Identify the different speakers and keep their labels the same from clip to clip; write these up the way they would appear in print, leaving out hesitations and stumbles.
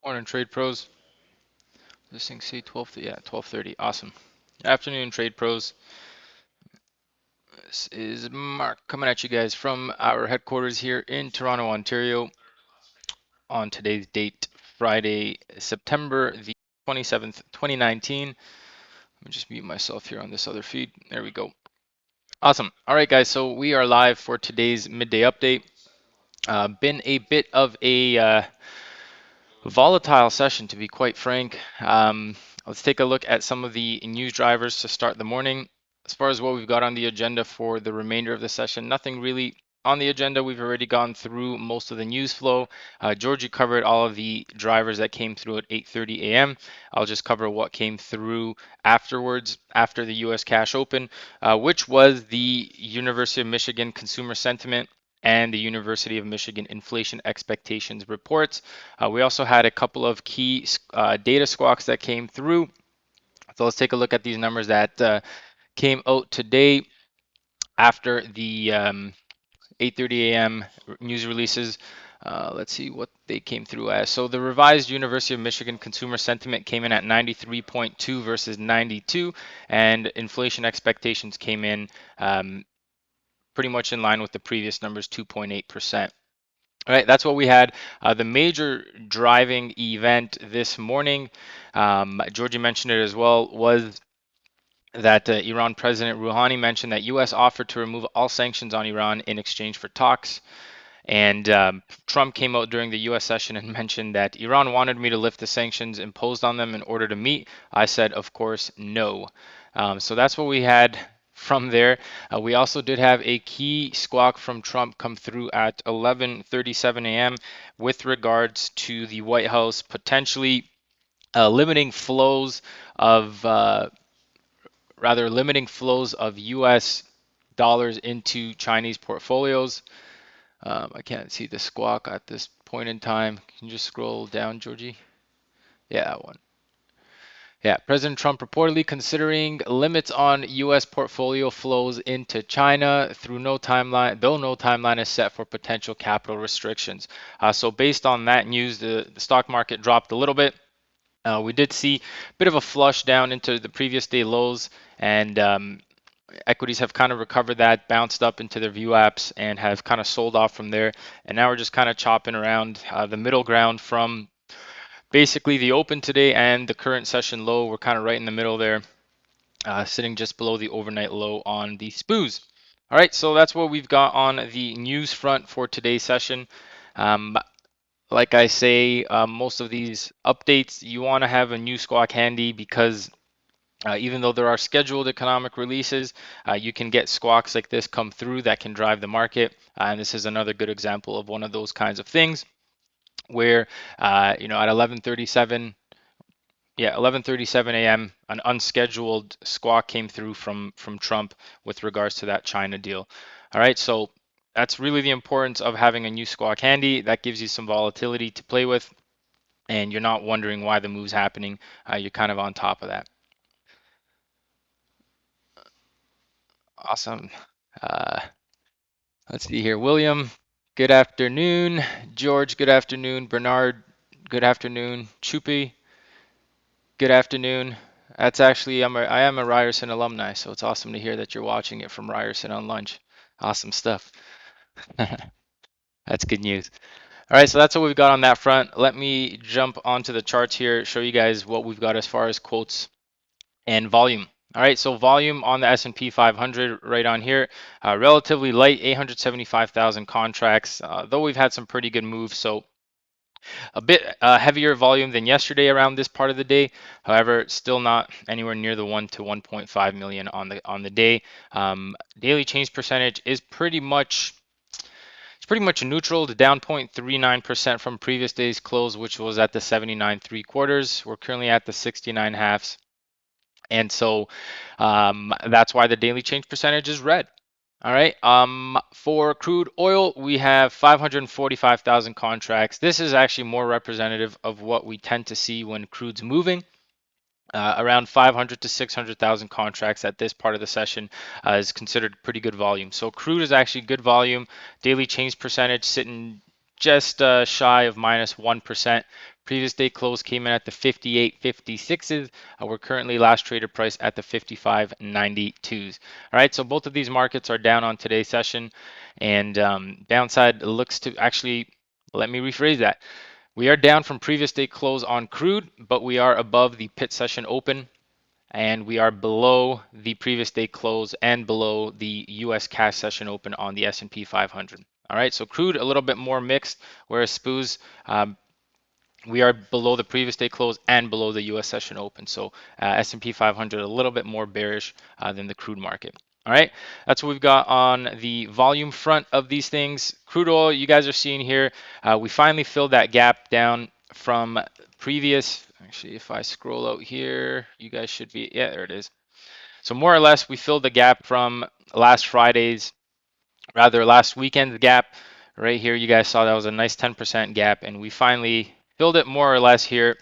Speaker 1: Morning, trade pros. This thing say 12, yeah, 12:30. Awesome. Afternoon, trade pros. This is Mark coming at you guys from our headquarters here in Toronto, Ontario on today's date, Friday, September the 27th, 2019. Let me just mute myself here on this other feed. There we go. Awesome. All right, guys. So we are live for today's midday update. Been a bit of a volatile session, to be quite frank. Let's take a look at some of the news drivers to start the morning. As far as what we've got on the agenda for the remainder of the session, nothing really on the agenda. We've already gone through most of the news flow. Georgie covered all of the drivers that came through at 8:30 a.m. I'll just cover what came through afterwards, after the U.S. cash open, which was the University of Michigan consumer sentiment and the University of Michigan inflation expectations reports. We also had a couple of key data squawks that came through. So let's take a look at these numbers that came out today after the 8:30 a.m. news releases. Let's see what they came through as. So the revised University of Michigan consumer sentiment came in at 93.2 versus 92, and inflation expectations came in pretty much in line with the previous numbers, 2.8%. All right, that's what we had. The major driving event this morning, Georgie mentioned it as well, was that Iran President Rouhani mentioned that U.S. offered to remove all sanctions on Iran in exchange for talks. And Trump came out during the U.S. session and mentioned that Iran wanted me to lift the sanctions imposed on them in order to meet. I said, of course, no. So that's what we had from there. We also did have a key squawk from Trump come through at 11:37 a.m. with regards to the White House potentially limiting flows of U.S. dollars into Chinese portfolios. I can't see the squawk at this point in time. Can you just scroll down, Georgie? Yeah, that one. Yeah, President Trump reportedly considering limits on U.S. portfolio flows into China through no timeline, though no timeline is set for potential capital restrictions. So based on that news, the stock market dropped a little bit. We did see a bit of a flush down into the previous day lows, and equities have kind of recovered that, bounced up into their view apps, and have kind of sold off from there. And now we're just kind of chopping around the middle ground from basically the open today and the current session low. We're kind of right in the middle there, sitting just below the overnight low on the SPOOs. All right, so that's what we've got on the news front for today's session. Um, like I say, most of these updates, you want to have a new squawk handy because even though there are scheduled economic releases, you can get squawks like this come through that can drive the market. And this is another good example of one of those kinds of things where, at 11:37, yeah, 11:37 a.m., an unscheduled squawk came through from Trump with regards to that China deal. All right, so that's really the importance of having a new squawk handy. That gives you some volatility to play with, and you're not wondering why the move's happening. You're kind of on top of that. Awesome. Uh, let's see here. William, good afternoon. George, good afternoon. Bernard, good afternoon. Chupi, good afternoon. That's actually I am a Ryerson alumni, so it's awesome to hear that you're watching it from Ryerson on lunch. Awesome stuff. That's good news. All right, so that's what we've got on that front. Let me jump onto the charts here, show you guys what we've got as far as quotes and volume. All right, so volume on the S&P 500 right on here, relatively light, 875,000 contracts, though we've had some pretty good moves. So a bit heavier volume than yesterday around this part of the day. However, still not anywhere near the 1 to 1.5 million on the day. Daily change percentage is pretty much neutral, to down 0.39% from previous day's close, which was at the 79.75. We're currently at the 69 halves. And so that's why the daily change percentage is red. All right. For crude oil, we have 545,000 contracts. This is actually more representative of what we tend to see when crude's moving. Around 500 to 600,000 contracts at this part of the session is considered pretty good volume. So crude is actually good volume. Daily change percentage sitting just shy of -1%. Previous day close came in at the 58.56s. We're currently last traded price at the 55.92s. All right, so both of these markets are down on today's session, and downside looks to actually, let me rephrase that. We are down from previous day close on crude, but we are above the pit session open, and we are below the previous day close and below the US cash session open on the S&P 500. All right, so crude a little bit more mixed, whereas SPUs, we are below the previous day close and below the US session open. So S&P 500 a little bit more bearish than the crude market. All right, that's what we've got on the volume front of these things. Crude oil, you guys are seeing here, we finally filled that gap down from previous. Actually, if I scroll out here, you guys should be, yeah, there it is. So more or less, we filled the gap from last weekend's gap. Right here, you guys saw that was a nice 10% gap, and we finally filled it more or less here.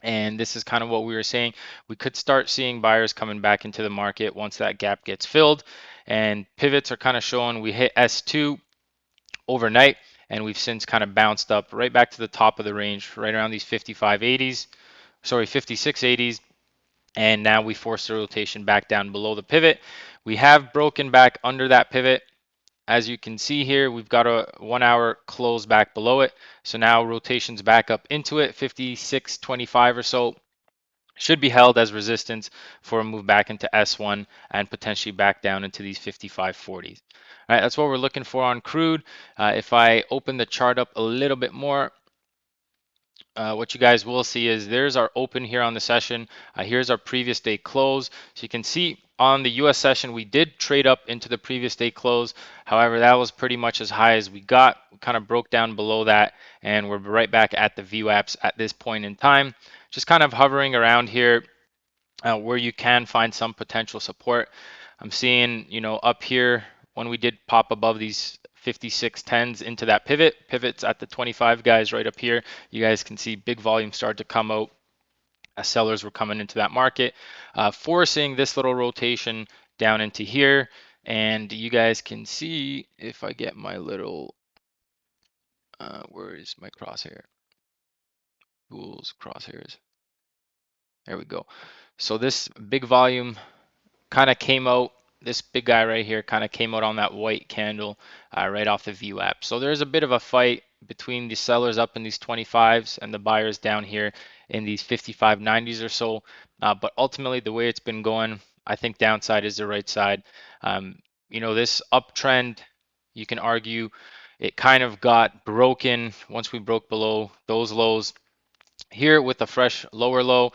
Speaker 1: And this is kind of what we were saying. We could start seeing buyers coming back into the market once that gap gets filled. And pivots are kind of showing we hit S2 overnight, and we've since kind of bounced up right back to the top of the range, right around these 55.80s, sorry, 56.80s. And now we force the rotation back down below the pivot. We have broken back under that pivot. As you can see here, we've got a 1 hour close back below it. So now rotations back up into it, 56.25 or so. Should be held as resistance for a move back into S1 and potentially back down into these 55.40s. All right, that's what we're looking for on crude. If I open the chart up a little bit more, what you guys will see is there's our open here on the session. Here's our previous day close. So you can see on the US session, we did trade up into the previous day close. However, that was pretty much as high as we got. We kind of broke down below that, and we're right back at the VWAPs at this point in time. Just kind of hovering around here where you can find some potential support. I'm seeing, up here when we did pop above these 56.10s into that pivots at the 25 guys right up here. You guys can see big volume start to come out as sellers were coming into that market, forcing this little rotation down into here. And you guys can see if I get my little, where is my crosshair? Tools, crosshairs. There we go. So this big volume kind of came out, this big guy right here kind of came out on that white candle right off the VWAP. So there's a bit of a fight between the sellers up in these 25s and the buyers down here in these 55.90s or so. But ultimately, the way it's been going, I think downside is the right side. This uptrend, you can argue, it kind of got broken once we broke below those lows. Here with a fresh lower low,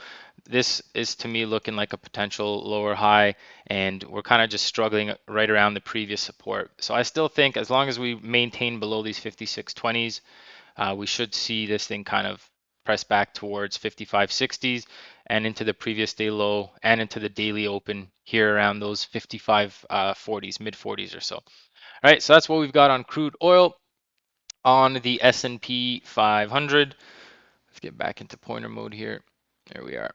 Speaker 1: this is to me looking like a potential lower high, and we're kind of just struggling right around the previous support. So I still think as long as we maintain below these 56.20s, we should see this thing kind of press back towards 55.60s and into the previous day low and into the daily open here around those 55.40s, mid 40s or so. All right, so that's what we've got on crude oil. On the S&P 500, let's get back into pointer mode here. There we are.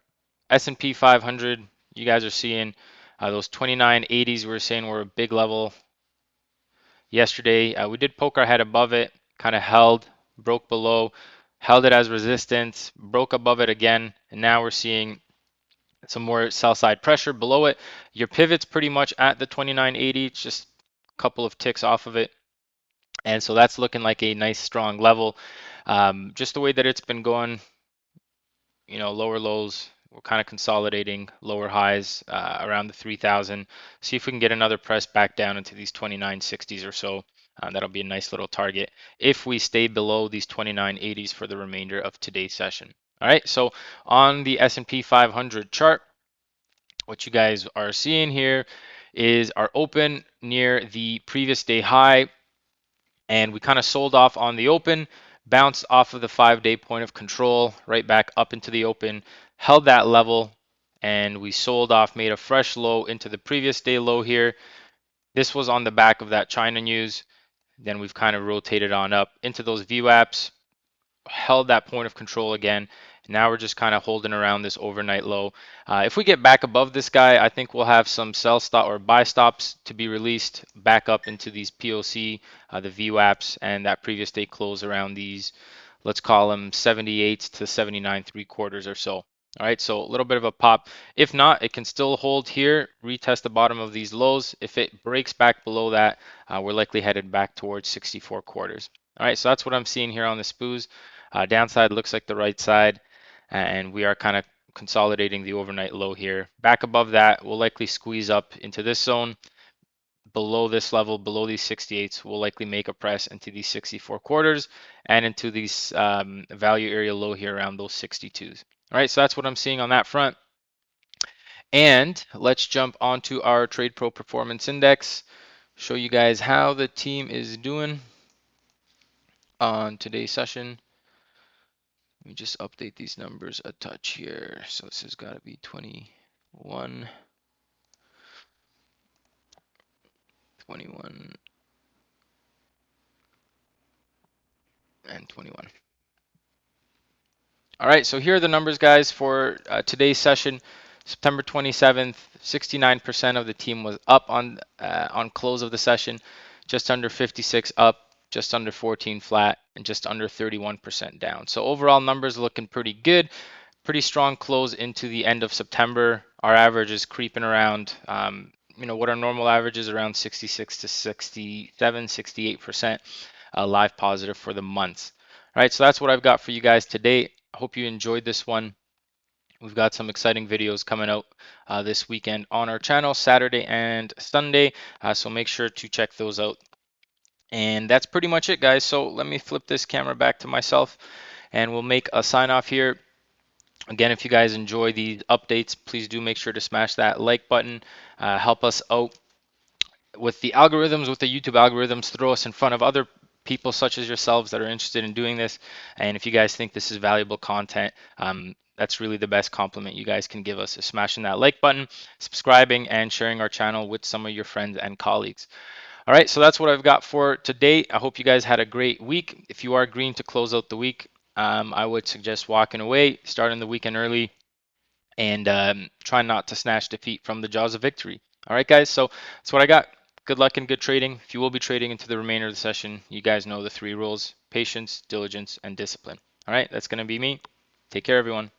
Speaker 1: S&P 500, you guys are seeing those 29.80s we were saying were a big level yesterday. We did poke our head above it, kind of held, broke below, held it as resistance, broke above it again, and now we're seeing some more sell side pressure below it. Your pivot's pretty much at the 29.80, it's just a couple of ticks off of it. And so that's looking like a nice strong level. Just the way that it's been going, lower lows, we're kind of consolidating lower highs around the 3,000. See if we can get another press back down into these 29.60s or so. That'll be a nice little target if we stay below these 29.80s for the remainder of today's session. All right, so on the S&P 500 chart, what you guys are seeing here is our open near the previous day high, and we kind of sold off on the open, bounced off of the 5-day point of control right back up into the open, held that level, and we sold off, made a fresh low into the previous day low here. This was on the back of that China news. Then we've kind of rotated on up into those VWAPs, held that point of control again. Now we're just kind of holding around this overnight low. If we get back above this guy, I think we'll have some sell stop or buy stops to be released back up into these POC, the VWAPs, and that previous day close around these let's call them 78 to 79 3/4 or so. All right, so a little bit of a pop. If not, it can still hold here, retest the bottom of these lows. If it breaks back below that, we're likely headed back towards 64/4. All right, so that's what I'm seeing here on the SPOOs. Downside looks like the right side, and we are kind of consolidating the overnight low here. Back above that, we'll likely squeeze up into this zone. Below this level, below these 68s, we'll likely make a press into these 64/4 and into these value area low here around those 62s. All right, so that's what I'm seeing on that front. And let's jump onto our Trade Pro Performance Index, show you guys how the team is doing on today's session. Let me just update these numbers a touch here. So this has got to be 21, 21, and 21. All right, so here are the numbers, guys, for today's session. September 27th, 69% of the team was up on close of the session, just under 56 up, just under 14 flat, and just under 31% down. So overall numbers looking pretty good. Pretty strong close into the end of September. Our average is creeping around, what our normal average is around 66 to 67, 68% live positive for the months. All right, so that's what I've got for you guys today. I hope you enjoyed this one. We've got some exciting videos coming out this weekend on our channel, Saturday and Sunday. So make sure to check those out. And that's pretty much it, guys. So let me flip this camera back to myself and we'll make a sign off here. Again, if you guys enjoy these updates, please do make sure to smash that like button. Help us out with the algorithms, with the YouTube algorithms, throw us in front of other people such as yourselves that are interested in doing this. And if you guys think this is valuable content, that's really the best compliment you guys can give us, is smashing that like button, subscribing, and sharing our channel with some of your friends and colleagues. All right, so that's what I've got for today. I hope you guys had a great week. If you are green to close out the week, I would suggest walking away, starting the weekend early, and try not to snatch defeat from the jaws of victory. All right, guys, so that's what I got. Good luck and good trading. If you will be trading into the remainder of the session, you guys know the 3 rules: patience, diligence, and discipline. All right, that's going to be me. Take care, everyone.